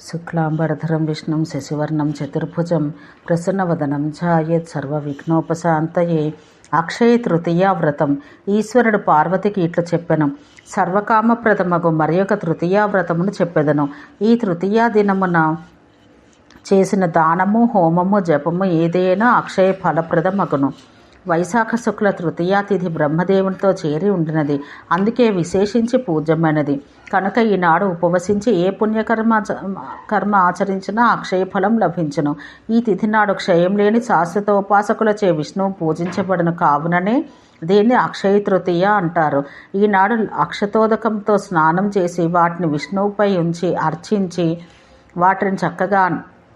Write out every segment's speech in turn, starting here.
శుక్లాంబరధరం విష్ణుం శశివర్ణం చతుర్భుజం ప్రసన్నవదనం ఝాయేత్ సర్వవిఘ్నోపశాంతయే. అక్షయ తృతీయ వ్రతం. ఈశ్వరుడు పార్వతికి ఇట్లు చెప్పెను, సర్వకామప్రదమగు మరి ఒక తృతీయ వ్రతమును చెప్పెదను. ఈ తృతీయ దినమున చేసిన దానము, హోమము, జపము ఏదైనా అక్షయ ఫలప్రదమగును. వైశాఖ శుక్ల తృతీయ తిథి బ్రహ్మదేవునితో చేరి ఉండినది, అందుకే విశేషించి పూజ్యమైనది. కనుక ఈనాడు ఉపవసించి ఏ పుణ్యకర్మ ఆచరించినా అక్షయ ఫలం లభించును. ఈ తిథి నాడు క్షయం లేని శాశ్వతోపాసకులచే విష్ణువు పూజించబడును. కావుననే దీన్ని అక్షయ తృతీయ అంటారు. ఈనాడు అక్షతోదకంతో స్నానం చేసి వాటిని విష్ణువుపై ఉంచి అర్చించి వాటిని చక్కగా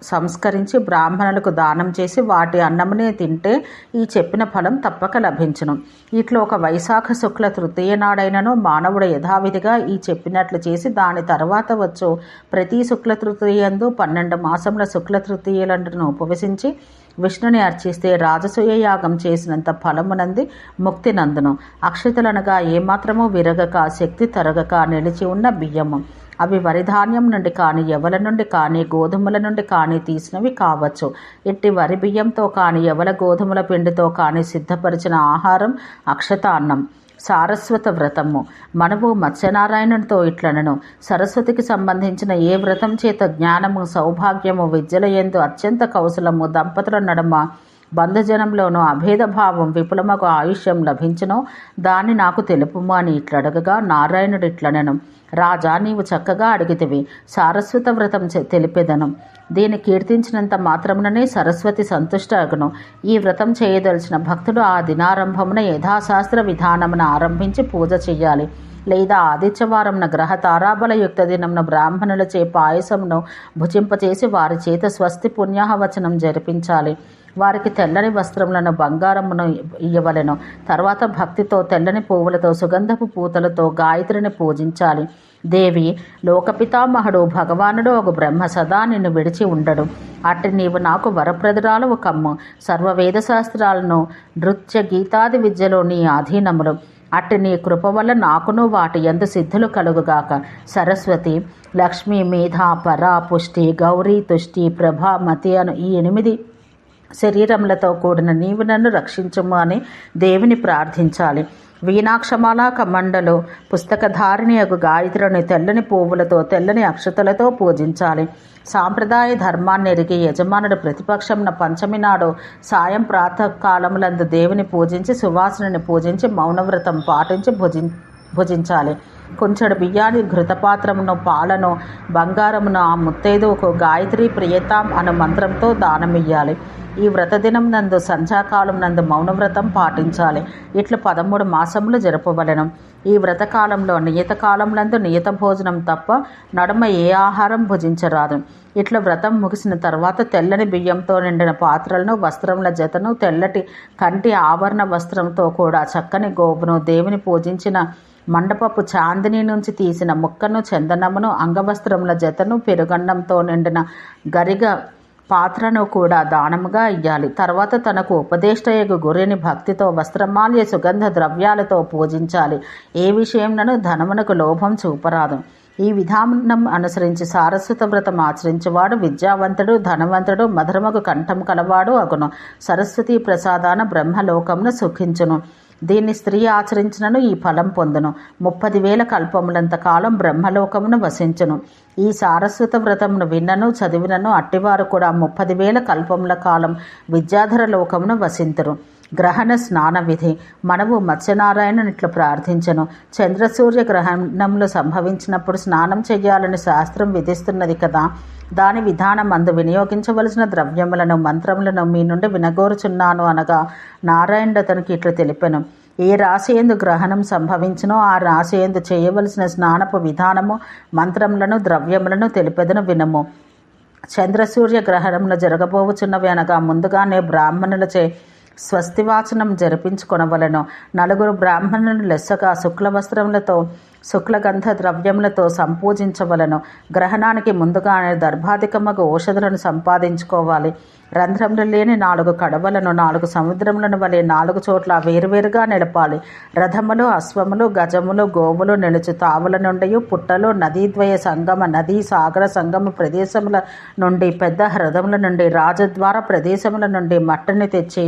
సంస్కరించి బ్రాహ్మణులకు దానం చేసి వాటి అన్నమునే తింటే ఈ చెప్పిన ఫలం తప్పక లభించును. ఇట్లా ఒక వైశాఖ శుక్ల తృతీయ నాడైనను మానవుడు యథావిధిగా ఈ చెప్పినట్లు చేసి దాని తర్వాత వచ్చు ప్రతి శుక్ల తృతీయందు 12 మాసముల శుక్ల తృతీయలను ఉపవసించి విష్ణుని అర్చిస్తే రాజసూయ యాగం చేసినంత ఫలమునంది ముక్తి నందును. అక్షతలనగా ఏమాత్రమూ విరగక శక్తి తరగక నిలిచి ఉన్న బియ్యము. అవి వరిధాన్యం నుండి కానీ, ఎవల నుండి కానీ, గోధుమల నుండి కానీ తీసినవి కావచ్చు. ఇట్టి వరి బియ్యంతో కానీ, ఎవల గోధుమల పిండితో కానీ సిద్ధపరిచిన ఆహారం అక్షతాన్నం. సారస్వత వ్రతము. మనవు మత్స్యనారాయణునితో ఇట్లనను, సరస్వతికి సంబంధించిన ఏ వ్రతం చేత జ్ఞానము, సౌభాగ్యము, విద్యల యందు అత్యంత కౌశలము, దంపతుల నడుమ బంధుజనంలోనూ అభేదభావం, విపులమగు ఆయుష్యం లభించునో దాన్ని నాకు తెలుపుము అని ఇట్లడగగా నారాయణుడు ఇట్లనెను, రాజా, నీవు చక్కగా అడిగితివి. సారస్వత వ్రతం తెలిపెదను. దీన్ని కీర్తించినంత మాత్రముననే సరస్వతి సంతుష్ట అగును. ఈ వ్రతం చేయదలిచిన భక్తుడు ఆ దినారంభమున యథాశాస్త్ర విధానమున ఆరంభించి పూజ చెయ్యాలి. లేదా ఆదిత్యవారంన గ్రహ తారాబల యుక్త దినమున బ్రాహ్మణులచే పాయసమును భుజింపచేసి వారి చేత స్వస్తి పుణ్యాహవచనం జరిపించాలి. వారికి తెల్లని వస్త్రములను, బంగారమును ఇయ్యవలెను. తర్వాత భక్తితో తెల్లని పువ్వులతో, సుగంధపు పూతలతో గాయత్రిని పూజించాలి. దేవి, లోకపితామహుడు భగవానుడు ఒక బ్రహ్మ సదా నిన్ను విడిచి ఉండడు. అట్టి నీవు నాకు వరప్రదురాలవు కమ్ము. సర్వవేద శాస్త్రాలను, నృత్య గీతాది విద్యలో నీ ఆధీనములు. అట్టి నీ కృప వల్ల నాకును వాటి యందు సిద్ధులు కలుగుగాక. సరస్వతి, లక్ష్మి, మేధ, పరా, పుష్టి, గౌరీ, తుష్టి, ప్రభ, మతి అను ఈ 8 శరీరములతో కూడిన నీవు నన్ను రక్షించుము అని దేవిని ప్రార్థించాలి. వీణాక్షమాల కమండలు పుస్తకధారిణి యొక్క గాయత్రుని తెల్లని పువ్వులతో, తెల్లని అక్షతలతో పూజించాలి. సాంప్రదాయ ధర్మాన్ని ఎరిగి యజమానుడు ప్రతిపక్షంన పంచమి నాడు సాయం ప్రాతకాలములందు దేవుని పూజించి సువాసనని పూజించి మౌనవ్రతం పాటించి భుజించాలి. కొంచెడు బియ్యాన్ని, ఘృతపాత్రమును, పాలను, బంగారమును ఆ ముత్తైదువుకు గాయత్రి ప్రియతాం అను మంత్రంతో దానమియ్యాలి. ఈ వ్రతదినం నందు సంధ్యాకాలం నందు మౌనవ్రతం పాటించాలి. ఇట్లు 13 మాసములు జరపవలెను. ఈ వ్రతకాలంలో నియత కాలములందు నియత భోజనం తప్ప నడుమ ఏ ఆహారం భుజించరాదు. ఇట్లా వ్రతం ముగిసిన తర్వాత తెల్లని బియ్యంతో నిండిన పాత్రలను, వస్త్రముల జతను, తెల్లటి కంటి ఆవరణ వస్త్రంతో కూడా చక్కని గోవును, దేవుని పూజించిన మండపపు చాందిని నుంచి తీసిన ముక్కను, చందనమును, అంగవస్త్రముల జతను, పెరుగన్నంతో నిండిన గరిగ పాత్రను కూడా దానముగా ఇయ్యాలి. తర్వాత తనకు ఉపదేష్టయగు గురిని భక్తితో వస్త్రమాల్య సుగంధ ద్రవ్యాలతో పూజించాలి. ఏ విషయంలో ధనమునకు లోభం చూపరాదు. ఈ విధానం అనుసరించి సారస్వత వ్రతం ఆచరించేవాడు విద్యావంతుడు, ధనవంతుడు, మధురమగు కంఠం కలవాడు అగును. సరస్వతీ ప్రసాదాన బ్రహ్మలోకమును సుఖించును. దీన్ని స్త్రీ ఆచరించినను ఈ ఫలం పొందును. 30,000 కల్పములంత కాలం బ్రహ్మలోకమును వసించును. ఈ సారస్వత వ్రతమును విన్నను, చదివినను అట్టివారు కూడా 30,000 కల్పముల కాలం విద్యాధర లోకమును వసింతురు. గ్రహణ స్నాన విధి. మనవు మత్స్యనారాయణుని ఇట్లు ప్రార్థించను, చంద్రసూర్య గ్రహణములు సంభవించినప్పుడు స్నానం చెయ్యాలని శాస్త్రం విధిస్తున్నది కదా. దాని విధానం అందు వినియోగించవలసిన ద్రవ్యములను, మంత్రములను మీ నుండి వినగోరుచున్నాను అనగా నారాయణుడు అతనికి ఇట్లు తెలిపెను. ఏ రాశి యందు గ్రహణం సంభవించినో ఆ రాశి యందు చేయవలసిన స్నానపు విధానము, మంత్రములను, ద్రవ్యములను తెలిపెదను వినము. చంద్రసూర్య గ్రహణములు జరగబోవుచున్నవి అనగా ముందుగానే బ్రాహ్మణులచే స్వస్తివాచనం జరిపించుకొనవలను. 4 బ్రాహ్మణులను లెస్సగా శుక్ల వస్త్రములతో శుక్లగంధ ద్రవ్యములతో సంపూజించవలను. గ్రహణానికి ముందుగానే దర్భాధికమగు ఔషధులను సంపాదించుకోవాలి. రంధ్రములు లేని 4 కడవలను 4 సముద్రములను వలె 4 చోట్ల వేరువేరుగా నిలపాలి. రథములు, అశ్వములు, గజములు, గోవులు నిలుచు తావుల నుండి, పుట్టలు, నదీద్వయ సంగమ, నదీ సాగర సంగమ ప్రదేశముల నుండి, పెద్ద హ్రదముల నుండి, రాజద్వార ప్రదేశముల నుండి మట్టిని తెచ్చి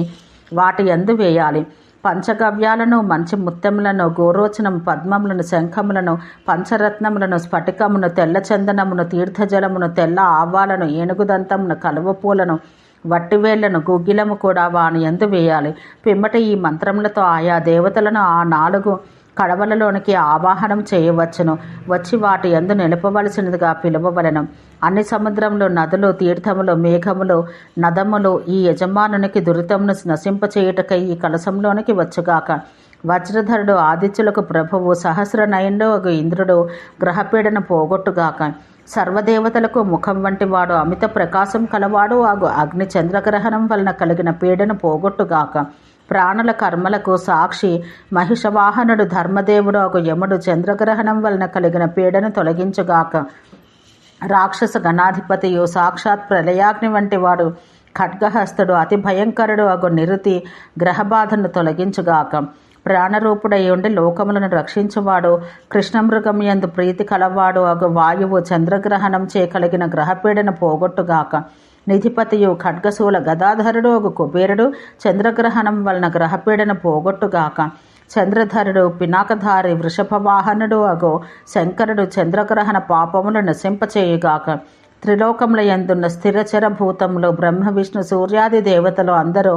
వాటి యందు వేయాలి. పంచగవ్యాలను, మంచి ముత్యములను, గోరోచనం, పద్మములను, శంఖములను, పంచరత్నములను, స్ఫటికమును, తెల్ల చందనమును, తీర్థజలమును, తెల్ల ఆవాలను, ఏనుగుదంతమును, కలువపూలను, వట్టివేళ్లను, గుగ్గిలము కూడా వాని యందు వేయాలి. పిమ్మట ఈ మంత్రములతో ఆయా దేవతలను ఆ 4 కడవలలోనికి ఆవాహనం చేయవచ్చును. వచ్చి వాటి యందు నిలపవలసినదిగా పిలువవలెను. అన్ని సముద్రములు, నదులు, తీర్థములు, మేఘములు, నదములు ఈ యజమానునికి దురితమును నశింపచేయుటకై ఈ కలశంలోనికి వచ్చుగాక. వజ్రధరుడు, ఆదిత్యులకు ప్రభువు, సహస్రనయనుడు ఇంద్రుడు గ్రహపీడను పోగొట్టుగాక. సర్వదేవతలకు ముఖం వంటి వాడు, అమిత ప్రకాశం కలవాడు ఆగు అగ్ని చంద్రగ్రహణం వలన కలిగిన పీడను పోగొట్టుగాక. ప్రాణుల కర్మలకు సాక్షి మహిషవాహనుడు, ధర్మదేవుడు ఆగు యముడు చంద్రగ్రహణం వలన కలిగిన పీడను తొలగించుగాక. రాక్షస గణాధిపతియు సాక్షాత్ ప్రళయాగ్ని వంటి వాడు ఖడ్గహస్తుడు, అతి భయంకరుడు అగు నిరుతి గ్రహబాధను తొలగించుగాక. ప్రాణరూపుడై ఉండి లోకములను రక్షించువాడు, కృష్ణమృగం యందు ప్రీతి కలవాడు అగు వాయువు చంద్రగ్రహణం చే కలిగిన గ్రహపీడను పోగొట్టుగాక. నిధిపతియు ఖడ్గశూల గదాధరుడు అగు కుబేరుడు చంద్రగ్రహణం వలన గ్రహపీడను పోగొట్టుగాక. చంద్రధరుడు, పినాకధారి, వృషభవాహనుడు అగు శంకరుడు చంద్రగ్రహణ పాపములు నశింపచేయుగాక. త్రిలోకముల యందున్న స్థిరచర భూతములు, బ్రహ్మ విష్ణు సూర్యాది దేవతలు అందరూ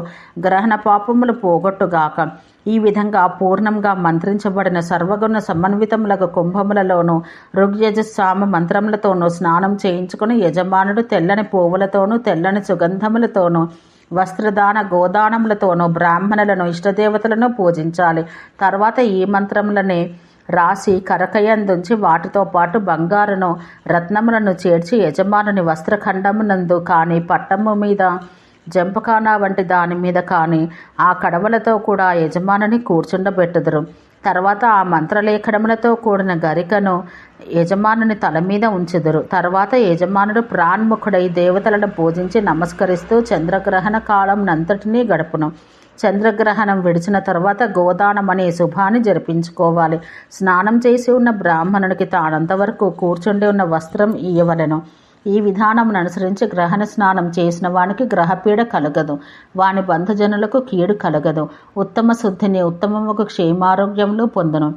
గ్రహణ పాపములు పోగొట్టుగాక. ఈ విధంగా పూర్ణంగా మంత్రించబడిన సర్వగుణ సమన్వితములకు కుంభములలోనూ ఋగ్యజస్సామ మంత్రములతోనూ స్నానం చేయించుకుని యజమానుడు తెల్లని పువ్వులతోనూ తెల్లని సుగంధములతోనూ వస్త్రదాన గోదానములతోనూ బ్రాహ్మణులను ఇష్టదేవతలను పూజించాలి. తర్వాత ఈ మంత్రములనే రాసి కరకయందుంచి వాటితో పాటు బంగారును రత్నములను చేర్చి యజమానుని వస్త్రఖండమునందు కానీ, పట్టము మీద, జంపకానా వంటి దాని మీద కానీ ఆ కడవలతో కూడా యజమానుని కూర్చుండబెట్టుదురు. తర్వాత ఆ మంత్రలేఖనములతో కూడిన గరికను యజమానుని తల మీద ఉంచుదురు. తర్వాత యజమానుడు ప్రాణ్ముఖుడై దేవతలను పూజించి నమస్కరిస్తూ చంద్రగ్రహణ కాలం నంతటినీ గడుపును. చంద్రగ్రహణం విడిచిన తర్వాత గోదానం అనే శుభాన్ని జరిపించుకోవాలి. స్నానం చేసి ఉన్న బ్రాహ్మణునికి తానంతవరకు కూర్చుండి ఉన్న వస్త్రం ఇయ్యవలెను. ఈ విధానమును అనుసరించి గ్రహణ స్నానం చేసిన వానికి గ్రహపీడ కలగదు, వాని బంధుజనులకు కీడు కలగదు. ఉత్తమ శుద్ధిని, ఉత్తమముకు క్షేమారోగ్యములు పొందును.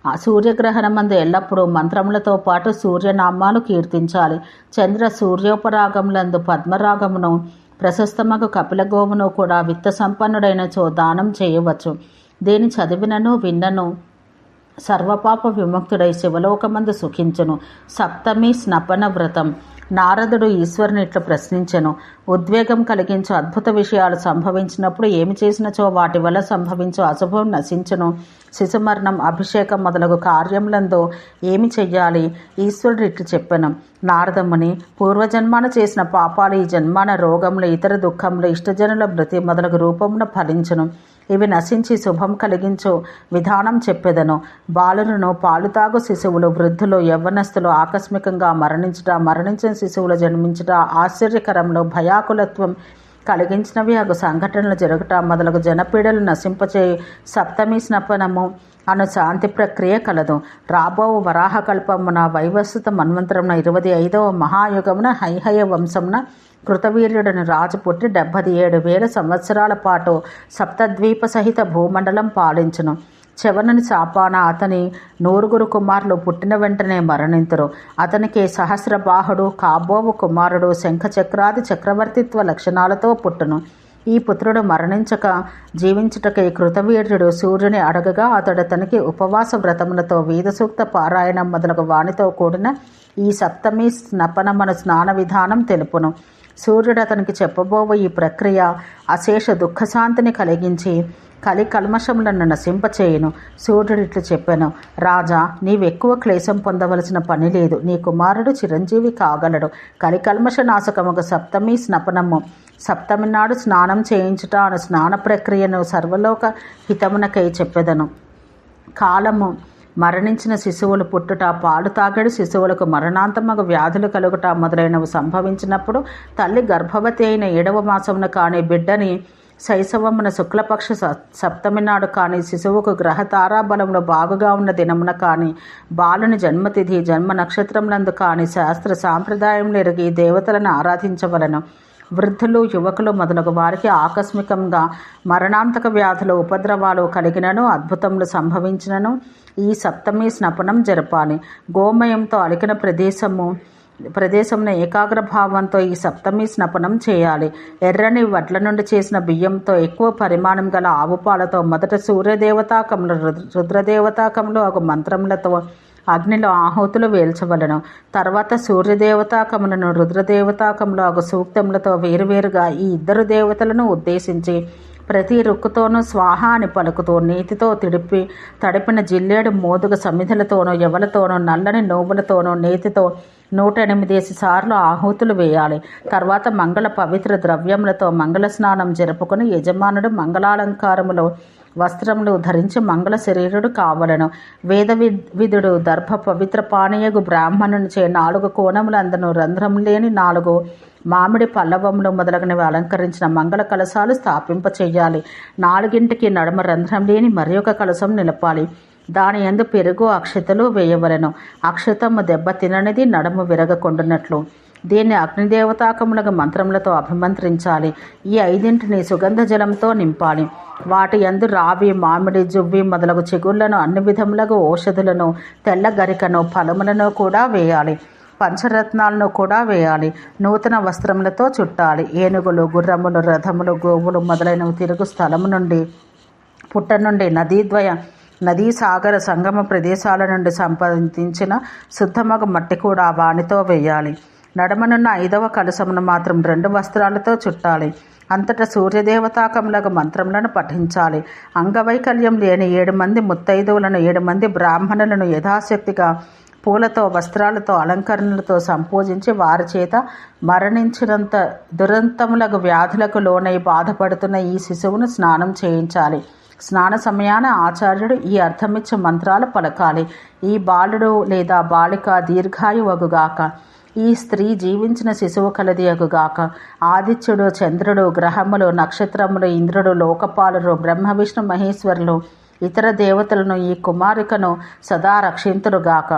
ఆ సూర్యగ్రహణమందు ఎల్లప్పుడూ మంత్రములతో పాటు సూర్యనామాలు కీర్తించాలి. చంద్ర సూర్యోపరాగములందు పద్మరాగమును, ప్రశస్తమగు కపిలగోవును కూడా విత్త సంపన్నుడైనచో దానం చేయవచ్చు. దేని చదివినను విన్నను సర్వపాప విముక్తుడై శివలోకమందు సుఖించును. సప్తమి స్నపన వ్రతం. నారదుడు ఈశ్వరుని ఇట్లు ప్రశ్నించెను. ఉద్వేగం కలిగించు అద్భుత విషయాలు సంభవించినప్పుడు ఏమి చేసినచో వాటి వల్ల సంభవించు అశుభం నశించును. శిశుమరణం, అభిషేకం మొదలగు కార్యములందు ఏమి చెయ్యాలి? ఈశ్వరుడు ఇట్లు చెప్పెను. నారదముని, పూర్వజన్మాన చేసిన పాపాలు ఈ జన్మాన రోగములు, ఇతర దుఃఖములు, ఇష్టజనుల మృతి మొదలగు రూపమున ఫలించును. ఇవి నశించి శుభం కలిగించు విధానం చెప్పెదను. బాలులను, పాలు తాగు శిశువులు, వృద్ధులు, యవ్వనస్తులు ఆకస్మికంగా మరణించిన శిశువులు జన్మించుట, ఆశ్చర్యకరంలో భయాకులత్వం కలిగించినవి అగు సంఘటనలు జరుగుట మొదలగు జనపీడలు నశింపచే సప్తమి స్నపనము అను శాంతి ప్రక్రియ కలదు. రాబో వరాహకల్పమున వైవస్వత మన్వంతరమున 25వ మహాయుగమున హైహయ వంశమున కృతవీర్యుడని రాజు పుట్టి 77,000 సంవత్సరాల పాటు సప్తద్వీప సహిత భూమండలం పాలించును. చవనుని శాపాన అతని 9 కుమారులు పుట్టిన వెంటనే మరణింతురు. అతనికి సహస్రబాహుడు కాబోవు కుమారుడు శంఖచక్రాది చక్రవర్తిత్వ లక్షణాలతో పుట్టును. ఈ పుత్రుడు మరణించక జీవించుటకై కృతవీర్యుడు సూర్యుని అడగగా అతనికి ఉపవాస వ్రతములతో వేదసూక్త పారాయణం మొదలగు వానితో కూడిన ఈ సప్తమి స్నపనమను స్నాన విధానం తెలుపును. సూర్యుడు అతనికి చెప్పబోవు ఈ ప్రక్రియ అశేష దుఃఖశాంతిని కలిగించి కలి కల్మషములను నశింపచేయును. సూర్యుడు ఇట్లు చెప్పెను. రాజా, నీవెక్కువ క్లేశం పొందవలసిన పని లేదు. నీ కుమారుడు చిరంజీవి కాగలడు. కలి కల్మష నాశకముగా సప్తమి స్నపనము, సప్తమి నాడు స్నానం చేయించుట అను స్నాన ప్రక్రియను సర్వలోక హితమునకై చెప్పెదను. కాలము మరణించిన శిశువులు పుట్టుట, పాలు తాగడి శిశువులకు మరణాంతమగు వ్యాధులు కలుగుట మొదలైనవి సంభవించినప్పుడు తల్లి గర్భవతి అయిన 7వ మాసమున కాని బిడ్డని శైశవమున శుక్లపక్ష సప్తమి నాడు కానీ శిశువుకు గ్రహ తారాబలంలో బాగుగా ఉన్న దినమున కానీ బాలుని జన్మతిథి జన్మ నక్షత్రములందు కానీ శాస్త్ర సాంప్రదాయములు ఎరిగి దేవతలను ఆరాధించవలను. వృద్ధులు, యువకులు మొదలగు వారికి ఆకస్మికంగా మరణాంతక వ్యాధులు, ఉపద్రవాలు కలిగినను అద్భుతములు సంభవించినను ఈ సప్తమి స్నపనం జరపాలి. గోమయంతో అలికిన ప్రదేశమున ఏకాగ్ర భావంతో ఈ సప్తమి స్నపనం చేయాలి. ఎర్రని వడ్ల నుండి చేసిన బియ్యంతో ఎక్కువ పరిమాణం గల ఆవు పాలతో మొదట సూర్యదేవతాకములు, రుద్రదేవతాకములు అగు మంత్రములతో అగ్నిలో ఆహుతులు వేల్చవలను. తర్వాత సూర్యదేవతాకములను, రుద్రదేవతాకములు అగు సూక్తములతో వేరువేరుగా ఈ 2 దేవతలను ఉద్దేశించి ప్రతి రుక్కుతోనూ స్వాహ అని పలుకుతూ నీతితో తడిపిన జిల్లేడు మోదుగ సమిధలతోనూ ఎవలతోనూ నల్లని నోవులతోనూ నేతితో 108 సార్లు ఆహుతులు వేయాలి. తర్వాత మంగళ పవిత్ర ద్రవ్యములతో మంగళ స్నానం జరుపుకుని యజమానుడు మంగళాలంకారములో వస్త్రములు ధరించి మంగళ శరీరుడు కావలను. వేదవిధుడు దర్భ పవిత్ర పానీయగు బ్రాహ్మణునిచే 4 కోణములందును రంధ్రం లేని 4 మామిడి పల్లవములు మొదలగునవి అలంకరించిన మంగళ కలశాలు స్థాపింపచేయాలి. 4గింటికి నడుమ రంధ్రం లేని మరి ఒక కలశం నిలపాలి. దాని యందు పెరుగు, అక్షతలు వేయవలెను. అక్షతము దెబ్బ తిననిది, నడుము విరగకుండునట్లు. దీన్ని అగ్నిదేవతాకములకు మంత్రములతో అభిమంత్రించాలి. ఈ 5ంటిని సుగంధ జలంతో నింపాలి. వాటి యందు రావి, మామిడి, జువ్వి మొదలగు చిగుళ్లను, అన్ని విధములకు ఔషధులను, తెల్ల గరికను, ఫలములను కూడా వేయాలి. పంచరత్నాలను కూడా వేయాలి. నూతన వస్త్రములతో చుట్టాలి. ఏనుగులు, గుర్రములు, రథములు, గోవులు మొదలైనవి తిరుగు స్థలము నుండి, పుట్ట నుండి, నదీ సాగర సంగమ ప్రదేశాల నుండి సంపాదించిన శుద్ధమగు మట్టి కూడా వానితో వేయాలి. నడమనున్న 5వ కలశమును మాత్రం 2 వస్త్రాలతో చుట్టాలి. అంతటా సూర్యదేవతాకములకు మంత్రములను పఠించాలి. అంగవైకల్యం లేని 7 మంది ముత్తైదువులను, 7 మంది బ్రాహ్మణులను యథాశక్తిగా పూలతో, వస్త్రాలతో, అలంకరణలతో సంపూజించి వారి చేత మరణించినంత దురంతములకు వ్యాధులకు లోనై బాధపడుతున్న ఈ శిశువును స్నానం చేయించాలి. స్నాన సమయాన ఆచార్యుడు ఈ అర్థమిచ్చే మంత్రాలు పలకాలి. ఈ బాలుడు లేదా బాలిక దీర్ఘాయువగుగాక. ఈ స్త్రీ జీవించిన శిశువు కలదియగుగాక. ఆదిత్యుడు, చంద్రుడు, గ్రహములు, నక్షత్రములు, ఇంద్రుడు, లోకపాలురు, బ్రహ్మ, విష్ణు, మహేశ్వరులు, ఇతర దేవతలను ఈ కుమారికను సదా రక్షింతురుగాక.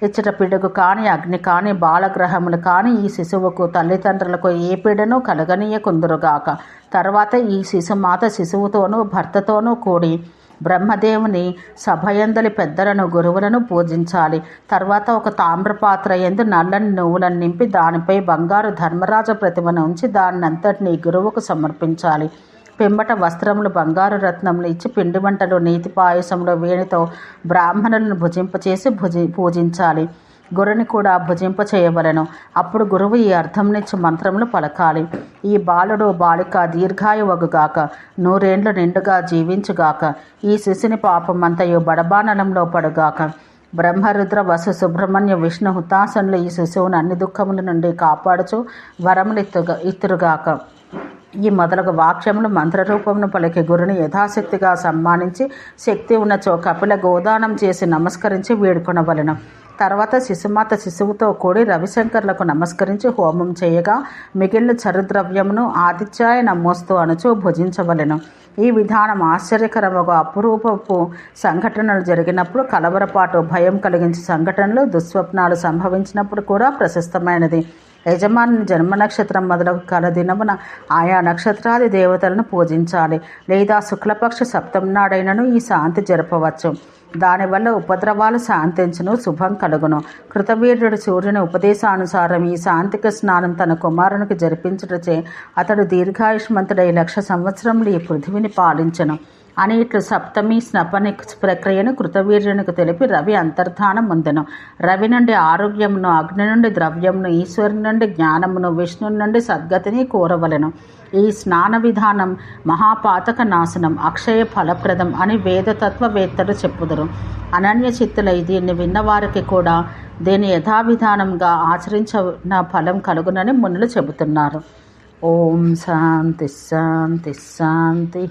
ఇచ్చట పిడుగు కాని, అగ్ని కాని, బాలగ్రహములు కాని ఈ శిశువుకు, తల్లిదండ్రులకు ఏ పీడను కలగనీయకుందురుగాక. తర్వాత ఈ శిశుమాత శిశువుతోనూ భర్తతోనూ కూడి బ్రహ్మదేవుని సభయందలి పెద్దలను, గురువులను పూజించాలి. తర్వాత ఒక తామ్రపాత్ర యందు నల్లని నువ్వులను నింపి దానిపై బంగారు ధర్మరాజ ప్రతిమను ఉంచి దాన్నంతటినీ గురువుకు సమర్పించాలి. పిమ్మట వస్త్రములు, బంగారు రత్నములు ఇచ్చి పిండి వంటలు, నీతి పాయసములు, వేణితో బ్రాహ్మణులను భుజింపచేసి పూజించాలి. గురుని కూడా భుజింప చేయవలెను. అప్పుడు గురువు ఈ అర్థంనిచ్చి మంత్రములు పలకాలి. ఈ బాలుడు, బాలిక దీర్ఘాయువగుగాక, 100 ఏండ్లు నిండుగా జీవించుగాక. ఈ శిశుని పాపమంతయు బడబానలంలో పడుగాక. బ్రహ్మరుద్ర, వసు, సుబ్రహ్మణ్య, విష్ణు హుతాసనులు ఈ శిశువును అన్ని దుఃఖముల నుండి కాపాడుచు వరములు ఇత్తురుగాక. ఈ మొదలగు వాక్యములు మంత్రరూపమును పలికి గురుని యథాశక్తిగా సన్మానించి శక్తి ఉన్నచో కపిల గోదానం చేసి నమస్కరించి వేడుకొనవలెను. తర్వాత శిశుమాత శిశువుతో కూడి రవిశంకర్లకు నమస్కరించి హోమం చేయగా మిగిలిన చరుద్రవ్యమును ఆదిత్యాయ నమోస్తు అనుచు భుజించవలెను. ఈ విధానం ఆశ్చర్యకరముగా అపురూపపు సంఘటనలు జరిగినప్పుడు, కలవరపాటు, భయం కలిగించే సంఘటనలు, దుస్వప్నాలు సంభవించినప్పుడు కూడా ప్రశస్తమైనది. యజమాని జన్మ నక్షత్రం మొదలగు కల దినమున ఆయా నక్షత్రాది దేవతలను పూజించాలి. లేదా శుక్లపక్ష సప్తమి నాడైనను ఈ శాంతి జరపవచ్చు. దానివల్ల ఉపద్రవాలు శాంతించును, శుభం కలుగును. కృతవీర్యుడు సూర్యుని ఉపదేశానుసారం ఈ శాంతిక స్నానం తన కుమారునికి జరిపించుటచే అతడు దీర్ఘాయుష్మంతుడై 1,00,000 సంవత్సరములు ఈ పృథివిని పాలించెను అని ఇట్లు సప్తమి స్నపని ప్రక్రియను కృతవీర్యునికి తెలిపి రవి అంతర్ధానం పొందెను. రవి నుండి ఆరోగ్యమును, అగ్ని నుండి ద్రవ్యమును, ఈశ్వరుని నుండి జ్ఞానమును, విష్ణుని నుండి సద్గతిని కోరవలెను. ఈ స్నాన విధానం మహాపాతక నాశనం, అక్షయ ఫలప్రదం అని వేదతత్వవేత్తలు చెప్పుదురు. అనన్య చిత్తులై దీన్ని విన్నవారికి కూడా దీని యథావిధానంగా ఆచరించిన ఫలం కలుగునని మునులు చెబుతున్నారు. ఓం శాంతి శాంతి శాంతి.